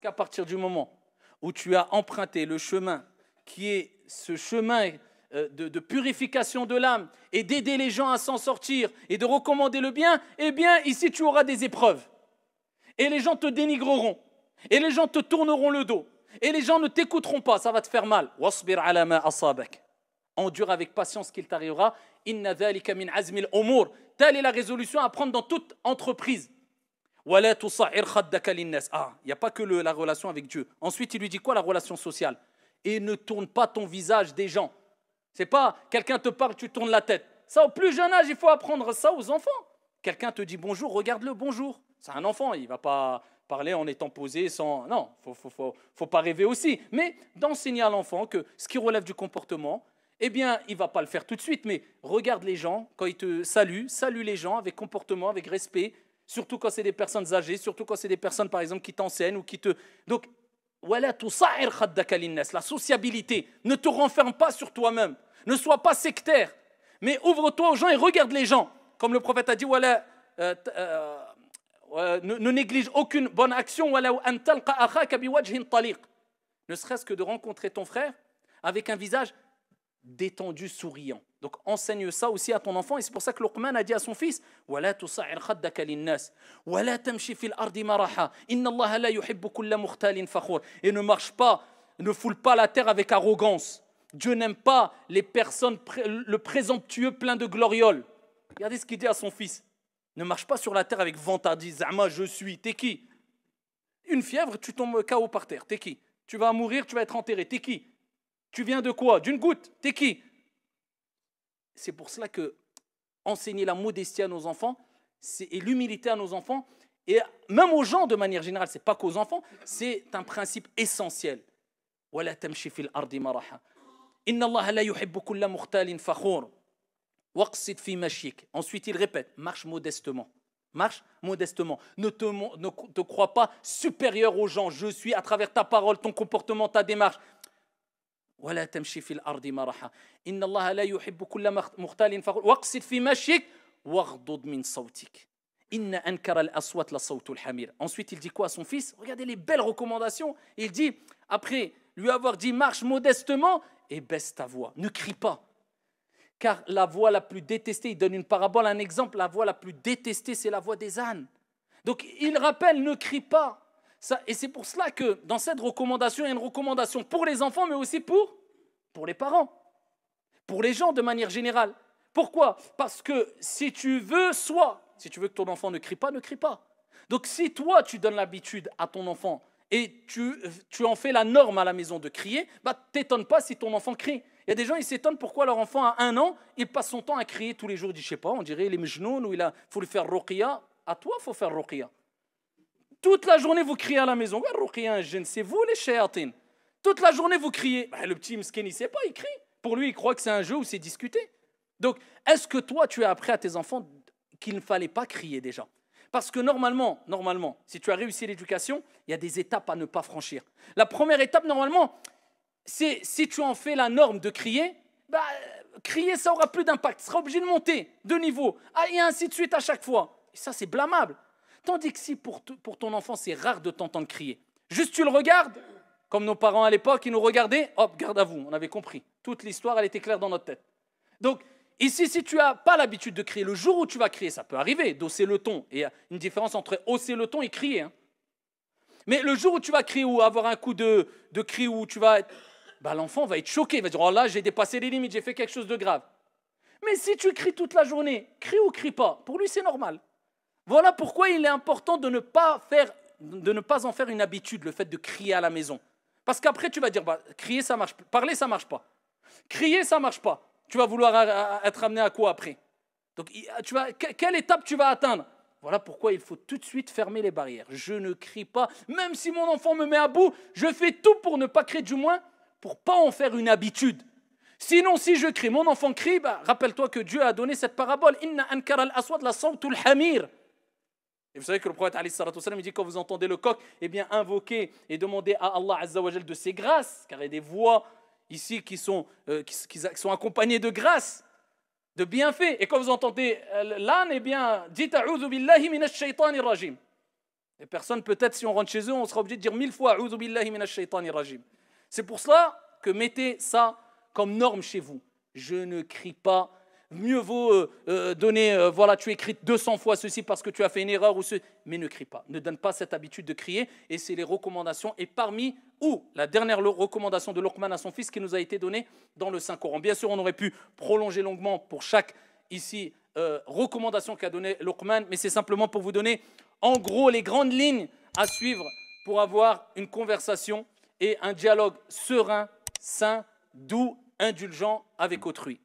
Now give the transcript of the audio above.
qu'à partir du moment où tu as emprunté le chemin qui est ce chemin de purification de l'âme et d'aider les gens à s'en sortir et de recommander le bien, eh bien ici tu auras des épreuves. Et les gens te dénigreront. Et les gens te tourneront le dos. Et les gens ne t'écouteront pas, ça va te faire mal. Wasbir ala ma asabak. Endure avec patience ce qu'il t'arrivera. Inna dhalika min azmil umur. Telle est la résolution à prendre dans toute entreprise. Wala tusa'ir khaddaka linnas. Ah, il n'y a pas que la relation avec Dieu. Ensuite, il lui dit quoi, la relation sociale? Et ne tourne pas ton visage des gens. C'est pas quelqu'un te parle, tu tournes la tête. Ça, au plus jeune âge, il faut apprendre ça aux enfants. Quelqu'un te dit bonjour, regarde-le, bonjour. C'est un enfant, il ne va pas parler en étant posé sans... Non, faut pas rêver aussi. Mais d'enseigner à l'enfant que ce qui relève du comportement, eh bien, il ne va pas le faire tout de suite, mais regarde les gens, quand ils te saluent, salue les gens avec comportement, avec respect, surtout quand c'est des personnes âgées, surtout quand c'est des personnes, par exemple, qui t'enseignent ou qui te... Donc, voilà, la sociabilité, ne te renferme pas sur toi-même, ne sois pas sectaire, mais ouvre-toi aux gens et regarde les gens. Comme le prophète a dit, voilà... ne néglige aucune bonne action, ne serait-ce que de rencontrer ton frère avec un visage détendu, souriant. Donc enseigne ça aussi à ton enfant, et c'est pour ça que Luqman a dit à son fils et ne marche pas, ne foule pas la terre avec arrogance. Dieu n'aime pas les personnes, le présomptueux plein de glorioles. Regardez ce qu'il dit à son fils. Ne marche pas sur la terre avec vantardise. Zama, je suis. T'es qui? Une fièvre, tu tombes KO par terre. T'es qui? Tu vas mourir, tu vas être enterré. T'es qui? Tu viens de quoi? D'une goutte. T'es qui? C'est pour cela que enseigner la modestie à nos enfants et l'humilité à nos enfants, et même aux gens de manière générale, c'est pas qu'aux enfants, c'est un principe essentiel. Wala tamshi fil ardi maraha. Inna Allah la yuhibbu kulla mukhtalin fakhur. Ensuite, il répète, marche modestement. Marche modestement. Ne te crois pas supérieur aux gens. Je suis à travers ta parole, ton comportement, ta démarche. ولا تمشي في الأرض مرحا إن الله لا يحب كل مختال فخور واقصد في مشيك واغضض من صوتك إن أنكر الأصوات لصوت الحمير. Ensuite, il dit quoi à son fils? Regardez les belles recommandations. Il dit, après lui avoir dit marche modestement et baisse ta voix. Ne crie pas. Car la voix la plus détestée, il donne une parabole, un exemple, la voix la plus détestée, c'est la voix des ânes. Donc il rappelle, ne crie pas. Ça, et c'est pour cela que dans cette recommandation, il y a une recommandation pour les enfants, mais aussi pour les parents, pour les gens de manière générale. Pourquoi? Parce que si tu veux que ton enfant ne crie pas, ne crie pas. Donc si toi, tu donnes l'habitude à ton enfant et tu en fais la norme à la maison de crier, t'étonne pas si ton enfant crie. Il y a des gens, ils s'étonnent pourquoi leur enfant a 1 an, il passe son temps à crier tous les jours. Il dit, je sais pas, on dirait il est mejnoun ou faut lui faire ruqya. À toi, il faut faire ruqya. Toute la journée, vous criez à la maison. Ruqya, c'est vous les shayatines. Toute la journée, vous criez. Le petit mskin, il ne sait pas, il crie. Pour lui, il croit que c'est un jeu où c'est discuté. Donc, est-ce que toi, tu as appris à tes enfants qu'il ne fallait pas crier déjà? Parce que normalement, si tu as réussi l'éducation, il y a des étapes à ne pas franchir. La première étape, normalement, c'est si tu en fais la norme de crier, crier, ça aura plus d'impact. Tu seras obligé de monter de niveau. Et ainsi de suite à chaque fois. Et ça, c'est blâmable. Tandis que si pour ton enfant, c'est rare de t'entendre crier. Juste tu le regardes, comme nos parents à l'époque, ils nous regardaient, hop, garde à vous, on avait compris. Toute l'histoire, elle était claire dans notre tête. Donc, ici, si tu n'as pas l'habitude de crier, le jour où tu vas crier, ça peut arriver, d'hausser le ton. Et il y a une différence entre hausser le ton et crier. Mais le jour où tu vas crier ou avoir un coup de cri où tu vas être... l'enfant va être choqué, il va dire, oh là, j'ai dépassé les limites, j'ai fait quelque chose de grave. Mais si tu cries toute la journée, crie ou crie pas, pour lui, c'est normal. Voilà pourquoi il est important de ne pas en faire une habitude, le fait de crier à la maison. Parce qu'après, tu vas dire, crier, ça marche pas. Parler, ça marche pas. Crier, ça marche pas. Tu vas vouloir être amené à quoi après? Donc, quelle étape tu vas atteindre? Voilà pourquoi il faut tout de suite fermer les barrières. Je ne crie pas. Même si mon enfant me met à bout, je fais tout pour ne pas crier, du moins, pour ne pas en faire une habitude. Sinon, si je crie, mon enfant crie, rappelle-toi que Dieu a donné cette parabole. Inna ankara al-aswad la sawtul hamir. Et vous savez que le prophète il dit quand vous entendez le coq, eh bien invoquez et demandez à Allah Azza wa Jal de ses grâces, car il y a des voix ici qui sont accompagnées de grâces, de bienfaits. Et quand vous entendez l'âne, eh bien dites a'udhu billahi minash shaytanir rajim. Les personnes, peut-être, si on rentre chez eux, on sera obligé de dire 1000 fois A'udhu billahi minash shaitanir rajim. C'est pour cela que mettez ça comme norme chez vous. Je ne crie pas. Mieux vaut donner, voilà, tu écris 200 fois ceci parce que tu as fait une erreur, mais ne crie pas. Ne donne pas cette habitude de crier. Et c'est les recommandations. Et parmi, la dernière recommandation de Luqman à son fils qui nous a été donnée dans le Saint-Coran. Bien sûr, on aurait pu prolonger longuement pour chaque, ici, recommandation qu'a donnée Luqman, mais c'est simplement pour vous donner, en gros, les grandes lignes à suivre pour avoir une conversation et un dialogue serein, sain, doux, indulgent avec autrui.